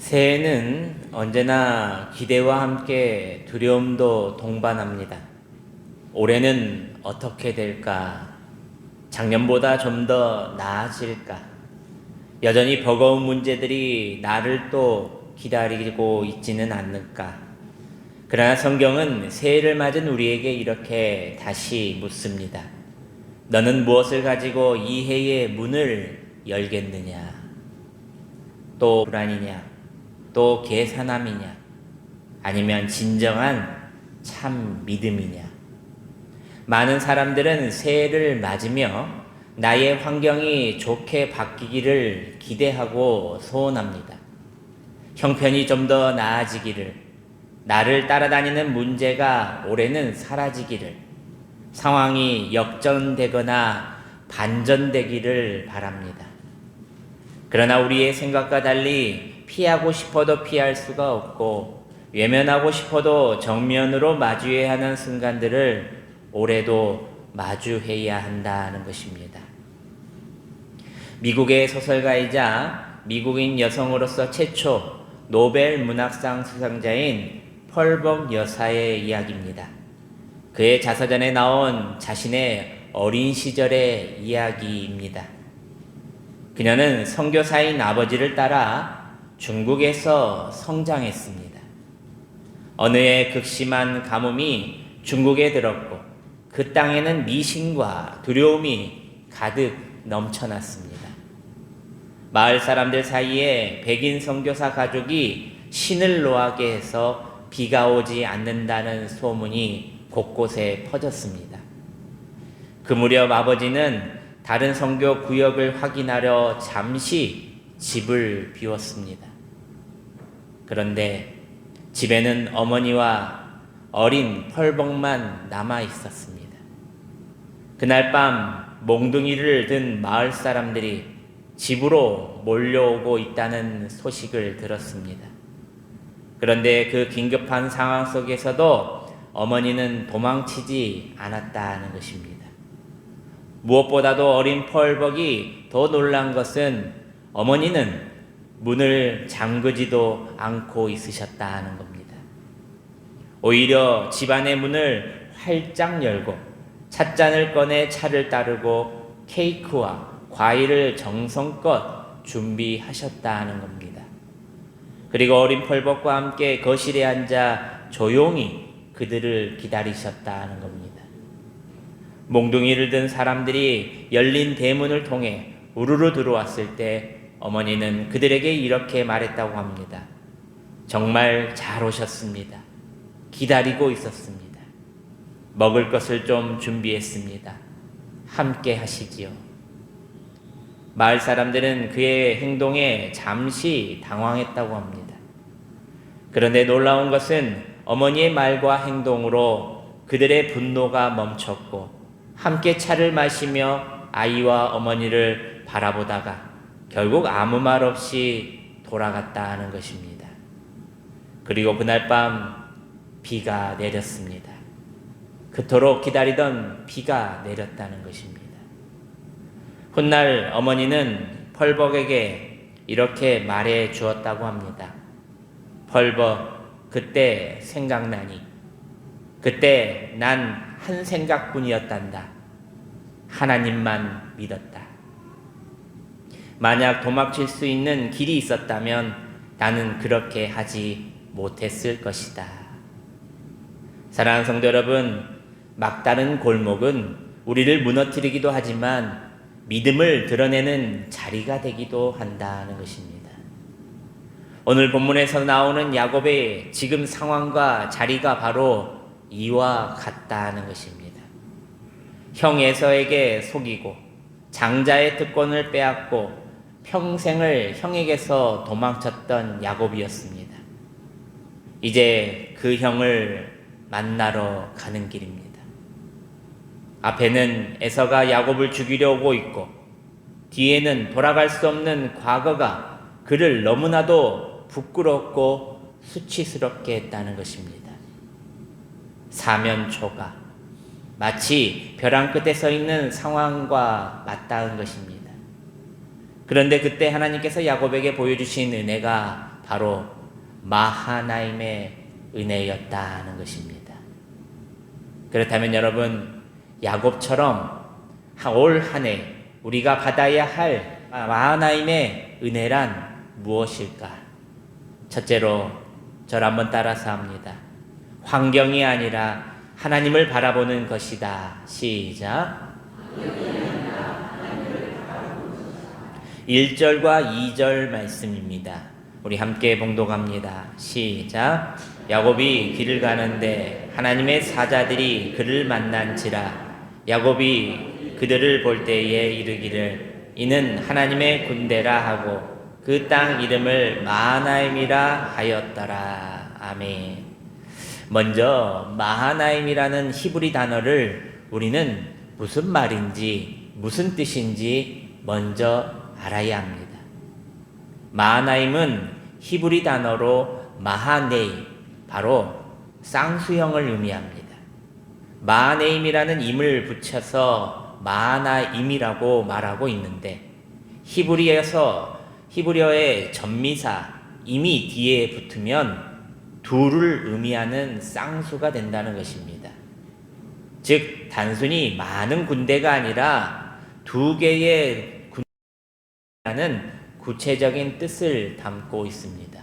새해는 언제나 기대와 함께 두려움도 동반합니다. 올해는 어떻게 될까? 작년보다 좀 더 나아질까? 여전히 버거운 문제들이 나를 또 기다리고 있지는 않을까? 그러나 성경은 새해를 맞은 우리에게 이렇게 다시 묻습니다. 너는 무엇을 가지고 이 해의 문을 열겠느냐? 또 불안이냐? 또 계산함이냐? 아니면 진정한 참 믿음이냐? 많은 사람들은 새해를 맞으며 나의 환경이 좋게 바뀌기를 기대하고 소원합니다. 형편이 좀 더 나아지기를, 나를 따라다니는 문제가 올해는 사라지기를, 상황이 역전되거나 반전되기를 바랍니다. 그러나 우리의 생각과 달리 피하고 싶어도 피할 수가 없고 외면하고 싶어도 정면으로 마주해야 하는 순간들을 올해도 마주해야 한다는 것입니다. 미국의 소설가이자 미국인 여성으로서 최초 노벨 문학상 수상자인 펄벅 여사의 이야기입니다. 그의 자서전에 나온 자신의 어린 시절의 이야기입니다. 그녀는 선교사인 아버지를 따라 중국에서 성장했습니다. 어느 해 극심한 가뭄이 중국에 들었고 그 땅에는 미신과 두려움이 가득 넘쳐났습니다. 마을 사람들 사이에 백인 선교사 가족이 신을 노하게 해서 비가 오지 않는다는 소문이 곳곳에 퍼졌습니다. 그 무렵 아버지는 다른 선교 구역을 확인하려 잠시 집을 비웠습니다. 그런데 집에는 어머니와 어린 펄벅만 남아 있었습니다. 그날 밤 몽둥이를 든 마을 사람들이 집으로 몰려오고 있다는 소식을 들었습니다. 그런데 그 긴급한 상황 속에서도 어머니는 도망치지 않았다는 것입니다. 무엇보다도 어린 펄벅이 더 놀란 것은 어머니는 문을 잠그지도 않고 있으셨다는 겁니다. 오히려 집안의 문을 활짝 열고 찻잔을 꺼내 차를 따르고 케이크와 과일을 정성껏 준비하셨다는 겁니다. 그리고 어린 펄벅과 함께 거실에 앉아 조용히 그들을 기다리셨다는 겁니다. 몽둥이를 든 사람들이 열린 대문을 통해 우르르 들어왔을 때 어머니는 그들에게 이렇게 말했다고 합니다. 정말 잘 오셨습니다. 기다리고 있었습니다. 먹을 것을 좀 준비했습니다. 함께 하시지요. 마을 사람들은 그의 행동에 잠시 당황했다고 합니다. 그런데 놀라운 것은 어머니의 말과 행동으로 그들의 분노가 멈췄고 함께 차를 마시며 아이와 어머니를 바라보다가 결국 아무 말 없이 돌아갔다는 것입니다. 그리고 그날 밤 비가 내렸습니다. 그토록 기다리던 비가 내렸다는 것입니다. 훗날 어머니는 펄벅에게 이렇게 말해 주었다고 합니다. 펄벅, 그때 생각나니? 그때 난 한 생각뿐이었단다. 하나님만 믿었다. 만약 도망칠 수 있는 길이 있었다면 나는 그렇게 하지 못했을 것이다. 사랑하는 성도 여러분, 막다른 골목은 우리를 무너뜨리기도 하지만 믿음을 드러내는 자리가 되기도 한다는 것입니다. 오늘 본문에서 나오는 야곱의 지금 상황과 자리가 바로 이와 같다는 것입니다. 형 에서에게 속이고 장자의 특권을 빼앗고 평생을 형에게서 도망쳤던 야곱이었습니다. 이제 그 형을 만나러 가는 길입니다. 앞에는 에서가 야곱을 죽이려 오고 있고 뒤에는 돌아갈 수 없는 과거가 그를 너무나도 부끄럽고 수치스럽게 했다는 것입니다. 사면초가 마치 벼랑 끝에 서 있는 상황과 맞닿은 것입니다. 그런데 그때 하나님께서 야곱에게 보여주신 은혜가 바로 마하나임의 은혜였다는 것입니다. 그렇다면 여러분, 야곱처럼 올 한 해 우리가 받아야 할 마하나임의 은혜란 무엇일까? 첫째로 저를 한번 따라서 합니다. 환경이 아니라 하나님을 바라보는 것이다. 시작. 1절과 2절 말씀입니다. 우리 함께 봉독합니다. 시작. 야곱이 길을 가는데 하나님의 사자들이 그를 만난지라. 야곱이 그들을 볼 때에 이르기를 이는 하나님의 군대라 하고 그 땅 이름을 마하나임이라 하였더라. 아멘. 먼저 마하나임이라는 히브리 단어를 우리는 무슨 말인지 무슨 뜻인지 먼저 알아야 합니다. 마하나임은 히브리 단어로 마하네이, 바로 쌍수형을 의미합니다. 마하네임이라는 임을 붙여서 마하나임이라고 말하고 있는데, 히브리어의 전미사 임이 뒤에 붙으면 둘을 의미하는 쌍수가 된다는 것입니다. 즉 단순히 많은 군대가 아니라 두 개의 군대라는 구체적인 뜻을 담고 있습니다.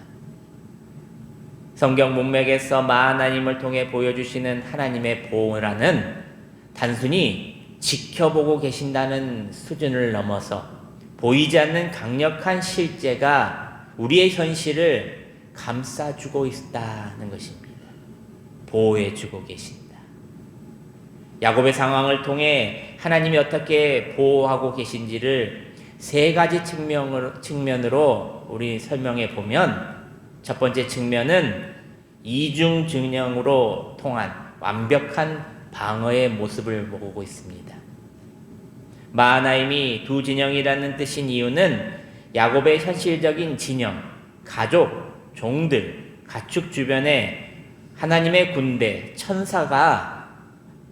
성경 문맥에서 마하나임을 통해 보여주시는 하나님의 보호라는 단순히 지켜보고 계신다는 수준을 넘어서 보이지 않는 강력한 실제가 우리의 현실을 감싸주고 있다는 것입니다. 보호해주고 계신다. 야곱의 상황을 통해 하나님이 어떻게 보호하고 계신지를 세 가지 측면으로 우리 설명해 보면, 첫 번째 측면은 이중 진영으로 통한 완벽한 방어의 모습을 보고 있습니다. 마하나임이 두 진영이라는 뜻인 이유는 야곱의 현실적인 진영, 가족, 종들, 가축 주변에 하나님의 군대, 천사가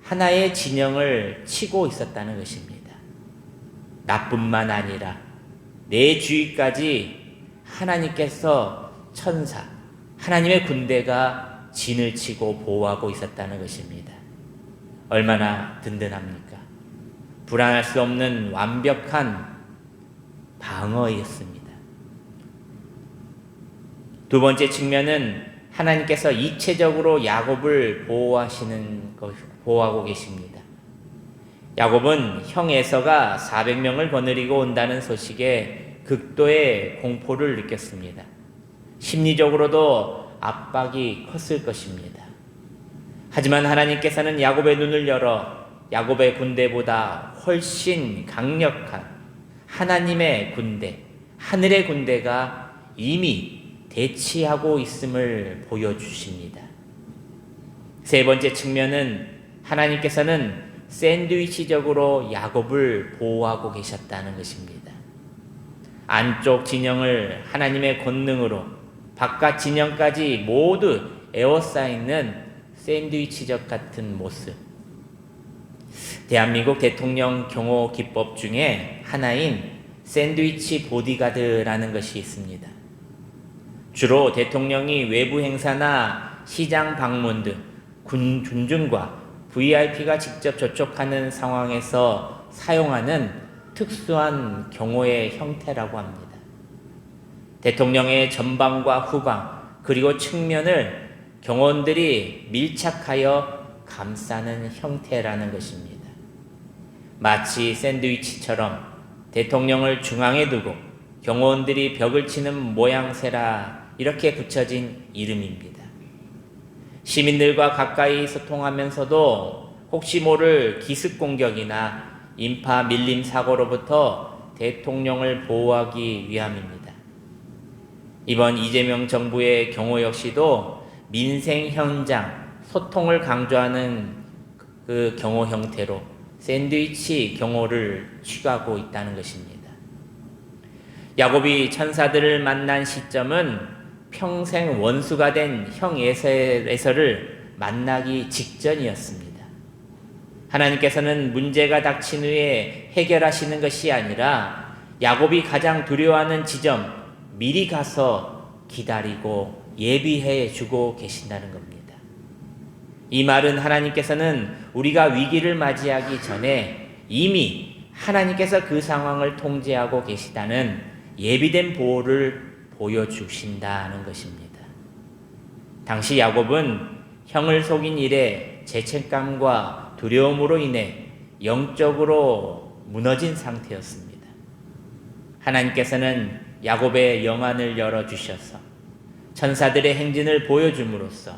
하나의 진영을 치고 있었다는 것입니다. 나뿐만 아니라 내 주위까지 하나님께서 천사, 하나님의 군대가 진을 치고 보호하고 있었다는 것입니다. 얼마나 든든합니까? 불안할 수 없는 완벽한 방어였습니다. 두 번째 측면은 하나님께서 이체적으로 야곱을 보호하고 계십니다. 야곱은 형 에서가 400명을 거느리고 온다는 소식에 극도의 공포를 느꼈습니다. 심리적으로도 압박이 컸을 것입니다. 하지만 하나님께서는 야곱의 눈을 열어 야곱의 군대보다 훨씬 강력한 하나님의 군대, 하늘의 군대가 이미 대치하고 있음을 보여주십니다. 세 번째 측면은 하나님께서는 샌드위치적으로 야곱을 보호하고 계셨다는 것입니다. 안쪽 진영을 하나님의 권능으로, 바깥 진영까지 모두 에워싸이는 샌드위치적 같은 모습. 대한민국 대통령 경호 기법 중에 하나인 샌드위치 보디가드라는 것이 있습니다. 주로 대통령이 외부 행사나 시장 방문 등 군중과 VIP가 직접 접촉하는 상황에서 사용하는 특수한 경호의 형태라고 합니다. 대통령의 전방과 후방 그리고 측면을 경호원들이 밀착하여 감싸는 형태라는 것입니다. 마치 샌드위치처럼 대통령을 중앙에 두고 경호원들이 벽을 치는 모양새라 이렇게 붙여진 이름입니다. 시민들과 가까이 소통하면서도 혹시 모를 기습 공격이나 인파 밀림 사고로부터 대통령을 보호하기 위함입니다. 이번 이재명 정부의 경호 역시도 민생 현장, 소통을 강조하는 그 경호 형태로 샌드위치 경호를 취하고 있다는 것입니다. 야곱이 천사들을 만난 시점은 평생 원수가 된 형 에서를 만나기 직전이었습니다. 하나님께서는 문제가 닥친 후에 해결하시는 것이 아니라 야곱이 가장 두려워하는 지점, 미리 가서 기다리고 예비해 주고 계신다는 겁니다. 이 말은 하나님께서는 우리가 위기를 맞이하기 전에 이미 하나님께서 그 상황을 통제하고 계시다는 예비된 보호를 보여주신다는 것입니다. 당시 야곱은 형을 속인 일에 죄책감과 두려움으로 인해 영적으로 무너진 상태였습니다. 하나님께서는 야곱의 영안을 열어주셔서 천사들의 행진을 보여줌으로써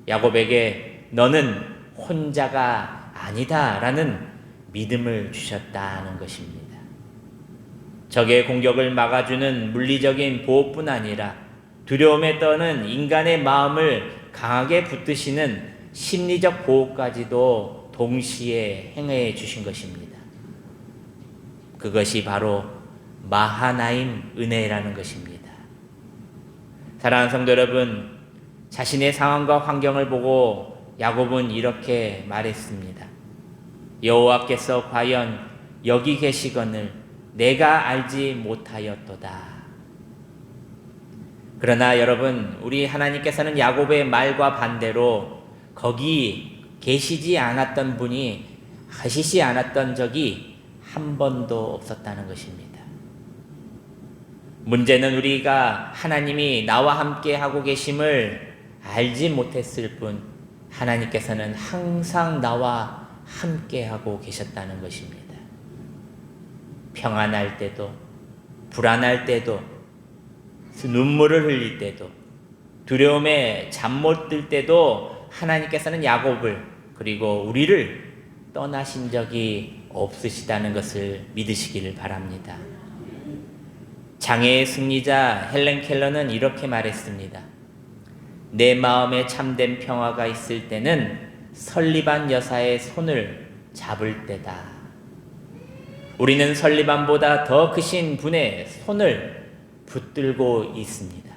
야곱에게 너는 혼자가 아니다 라는 믿음을 주셨다는 것입니다. 적의 공격을 막아주는 물리적인 보호뿐 아니라 두려움에 떠는 인간의 마음을 강하게 붙드시는 심리적 보호까지도 동시에 행해 주신 것입니다. 그것이 바로 마하나임 은혜라는 것입니다. 사랑하는 성도 여러분, 자신의 상황과 환경을 보고 야곱은 이렇게 말했습니다. 여호와께서 과연 여기 계시거늘 내가 알지 못하였도다. 그러나 여러분, 우리 하나님께서는 야곱의 말과 반대로 거기 계시지 않았던 분이 하시지 않았던 적이 한 번도 없었다는 것입니다. 문제는 우리가 하나님이 나와 함께 하고 계심을 알지 못했을 뿐 하나님께서는 항상 나와 함께 하고 계셨다는 것입니다. 평안할 때도, 불안할 때도, 눈물을 흘릴 때도, 두려움에 잠 못 들 때도 하나님께서는 야곱을 그리고 우리를 떠나신 적이 없으시다는 것을 믿으시기를 바랍니다. 장애의 승리자 헬렌 켈러는 이렇게 말했습니다. 내 마음에 참된 평화가 있을 때는 설리반 여사의 손을 잡을 때다. 우리는 설리반보다 더 크신 분의 손을 붙들고 있습니다.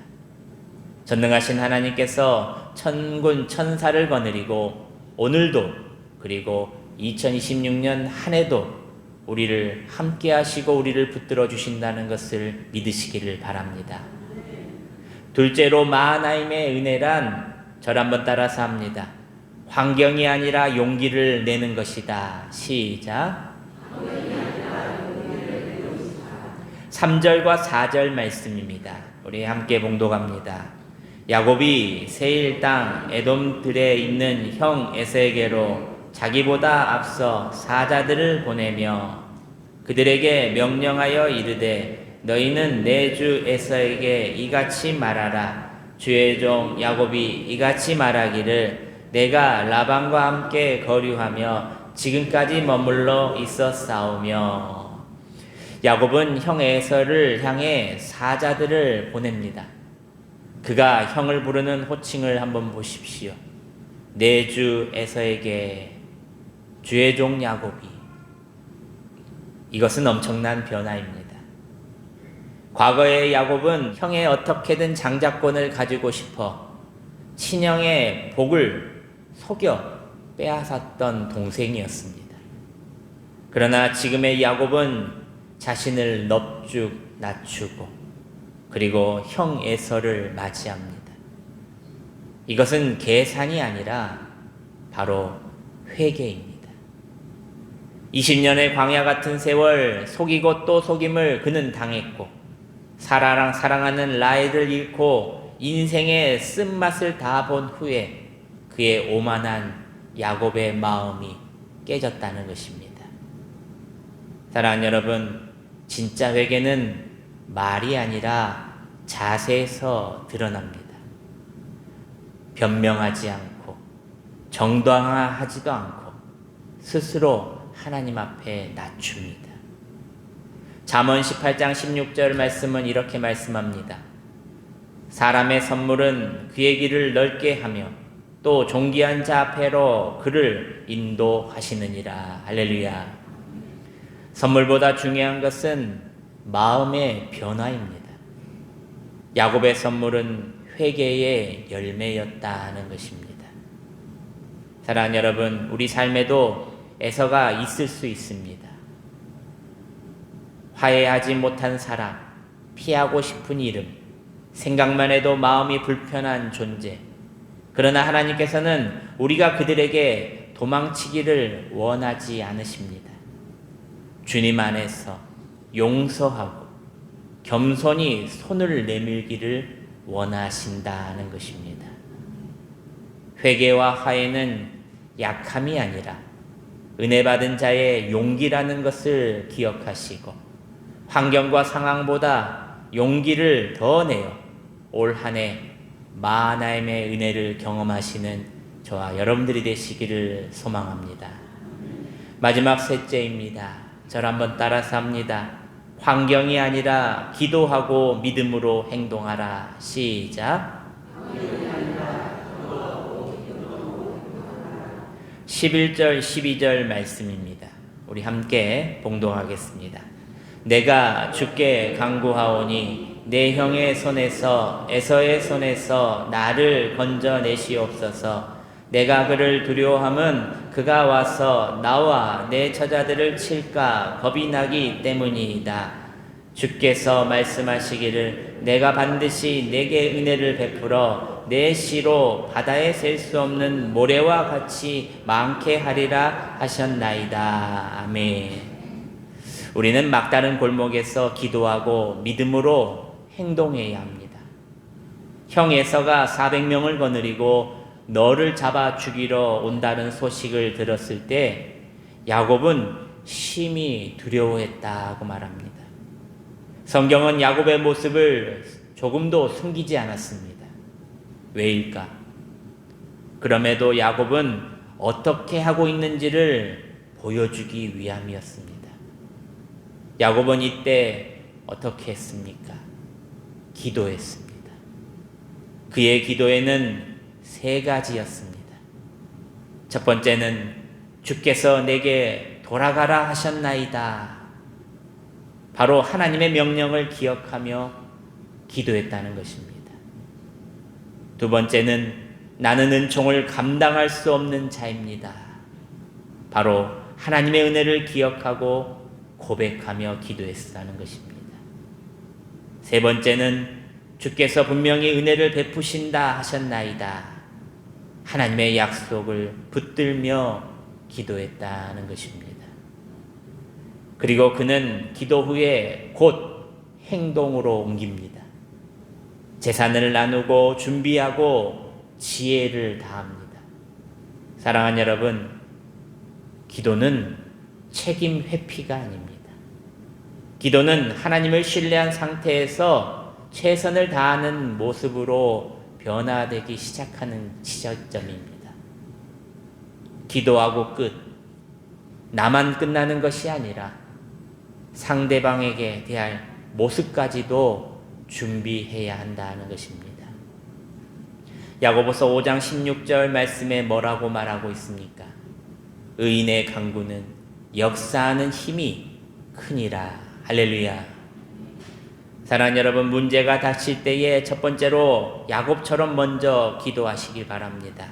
전능하신 하나님께서 천군 천사를 거느리고 오늘도 그리고 2026년 한 해도 우리를 함께 하시고 우리를 붙들어 주신다는 것을 믿으시기를 바랍니다. 둘째로 마하나임의 은혜란 저를 한번 따라서 합니다. 환경이 아니라 용기를 내는 것이다. 시작. 3절과 4절 말씀입니다. 우리 함께 봉독합니다. 야곱이 세일 땅 에돔들에 있는 형 에서에게로 자기보다 앞서 사자들을 보내며 그들에게 명령하여 이르되 너희는 내 주 에서에게 이같이 말하라. 주의 종 야곱이 이같이 말하기를 내가 라반과 함께 거류하며 지금까지 머물러 있었사오며. 야곱은 형 에서를 향해 사자들을 보냅니다. 그가 형을 부르는 호칭을 한번 보십시오. 내 주 에서에게 주의 종 야곱이. 이것은 엄청난 변화입니다. 과거의 야곱은 형의 어떻게든 장자권을 가지고 싶어 친형의 복을 속여 빼앗았던 동생이었습니다. 그러나 지금의 야곱은 자신을 넙죽 낮추고 그리고 형 에서를 맞이합니다. 이것은 계산이 아니라 바로 회개입니다. 20년의 광야 같은 세월 속이고 또 속임을 그는 당했고 사라랑 사랑하는 라헬을 잃고 인생의 쓴맛을 다 본 후에 그의 오만한 야곱의 마음이 깨졌다는 것입니다. 사랑하는 여러분, 진짜 회개는 말이 아니라 자세에서 드러납니다. 변명하지 않고 정당화하지도 않고 스스로 하나님 앞에 낮춥니다. 잠언 18장 16절 말씀은 이렇게 말씀합니다. 사람의 선물은 그의 길을 넓게 하며 또 존귀한 자 앞에로 그를 인도하시느니라. 할렐루야. 선물보다 중요한 것은 마음의 변화입니다. 야곱의 선물은 회개의 열매였다는 것입니다. 사랑하는 여러분, 우리 삶에도 에서가 있을 수 있습니다. 화해하지 못한 사람, 피하고 싶은 이름, 생각만 해도 마음이 불편한 존재. 그러나 하나님께서는 우리가 그들에게 도망치기를 원하지 않으십니다. 주님 안에서 용서하고 겸손히 손을 내밀기를 원하신다는 것입니다. 회개와 화해는 약함이 아니라 은혜 받은 자의 용기라는 것을 기억하시고 환경과 상황보다 용기를 더 내어 올 한 해 하나님의 은혜를 경험하시는 저와 여러분들이 되시기를 소망합니다. 마지막 셋째입니다. 저를 한번 따라서 합니다. 환경이 아니라 기도하고 믿음으로 행동하라. 시작. 11절 12절 말씀입니다. 우리 함께 봉독하겠습니다. 내가 주께 간구하오니 내 형의 손에서 에서의 손에서 나를 건져내시옵소서. 내가 그를 두려워함은 그가 와서 나와 내 처자들을 칠까 겁이 나기 때문이다. 주께서 말씀하시기를 내가 반드시 내게 은혜를 베풀어 내 씨로 바다에 셀 수 없는 모래와 같이 많게 하리라 하셨나이다. 아멘. 우리는 막다른 골목에서 기도하고 믿음으로 행동해야 합니다. 형 에서가 400명을 거느리고 너를 잡아 죽이러 온다는 소식을 들었을 때 야곱은 심히 두려워했다고 말합니다. 성경은 야곱의 모습을 조금도 숨기지 않았습니다. 왜일까? 그럼에도 야곱은 어떻게 하고 있는지를 보여주기 위함이었습니다. 야곱은 이때 어떻게 했습니까? 기도했습니다. 그의 기도에는 세 가지였습니다. 첫 번째는 주께서 내게 돌아가라 하셨나이다. 바로 하나님의 명령을 기억하며 기도했다는 것입니다. 두 번째는 나는 은총을 감당할 수 없는 자입니다. 바로 하나님의 은혜를 기억하고 고백하며 기도했다는 것입니다. 세 번째는 주께서 분명히 은혜를 베푸신다 하셨나이다. 하나님의 약속을 붙들며 기도했다는 것입니다. 그리고 그는 기도 후에 곧 행동으로 옮깁니다. 재산을 나누고 준비하고 지혜를 다합니다. 사랑하는 여러분, 기도는 책임 회피가 아닙니다. 기도는 하나님을 신뢰한 상태에서 최선을 다하는 모습으로 변화되기 시작하는 시작점입니다. 기도하고 끝. 나만 끝나는 것이 아니라 상대방에게 대할 모습까지도 준비해야 한다는 것입니다. 야고보서 5장 16절 말씀에 뭐라고 말하고 있습니까? 의인의 간구는 역사하는 힘이 크니라. 할렐루야. 사랑하는 여러분, 문제가 닥칠 때에 첫 번째로 야곱처럼 먼저 기도하시길 바랍니다.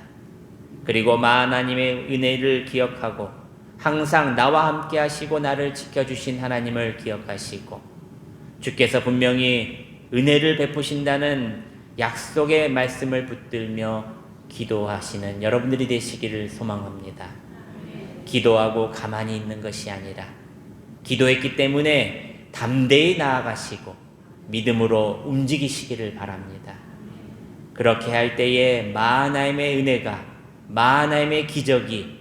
그리고 하나님의 은혜를 기억하고 항상 나와 함께 하시고 나를 지켜주신 하나님을 기억하시고 주께서 분명히 은혜를 베푸신다는 약속의 말씀을 붙들며 기도하시는 여러분들이 되시기를 소망합니다. 기도하고 가만히 있는 것이 아니라 기도했기 때문에 담대히 나아가시고 믿음으로 움직이시기를 바랍니다. 그렇게 할 때에 하나님의 은혜가 하나님의 기적이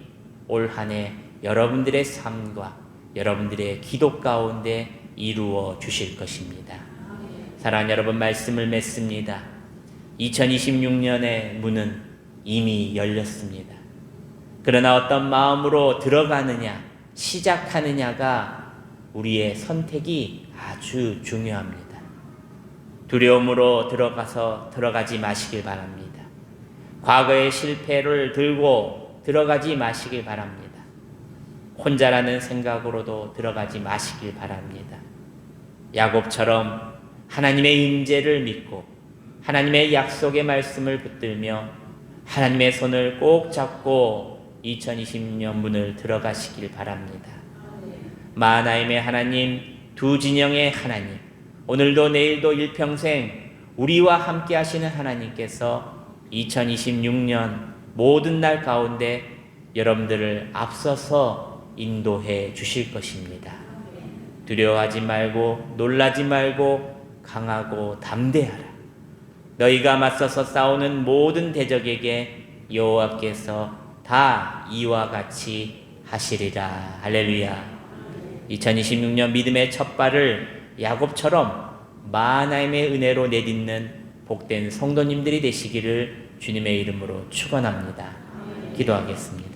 올 한 해 여러분들의 삶과 여러분들의 기도 가운데 이루어 주실 것입니다. 사랑하는 여러분, 말씀을 맺습니다. 2026년의 문은 이미 열렸습니다. 그러나 어떤 마음으로 들어가느냐, 시작하느냐가 우리의 선택이 아주 중요합니다. 두려움으로 들어가지 마시길 바랍니다. 과거의 실패를 들고 들어가지 마시길 바랍니다. 혼자라는 생각으로도 들어가지 마시길 바랍니다. 야곱처럼 하나님의 임재를 믿고 하나님의 약속의 말씀을 붙들며 하나님의 손을 꼭 잡고 2020년 문을 들어가시길 바랍니다. 하나님의 하나님, 두 진영의 하나님, 오늘도 내일도 일평생 우리와 함께 하시는 하나님께서 2026년 모든 날 가운데 여러분들을 앞서서 인도해 주실 것입니다. 두려워하지 말고 놀라지 말고 강하고 담대하라. 너희가 맞서서 싸우는 모든 대적에게 여호와께서 다 이와 같이 하시리라. 할렐루야. 2026년 믿음의 첫 발을 야곱처럼 마하나임의 은혜로 내딛는 복된 성도님들이 되시기를 주님의 이름으로 축원합니다. 기도하겠습니다.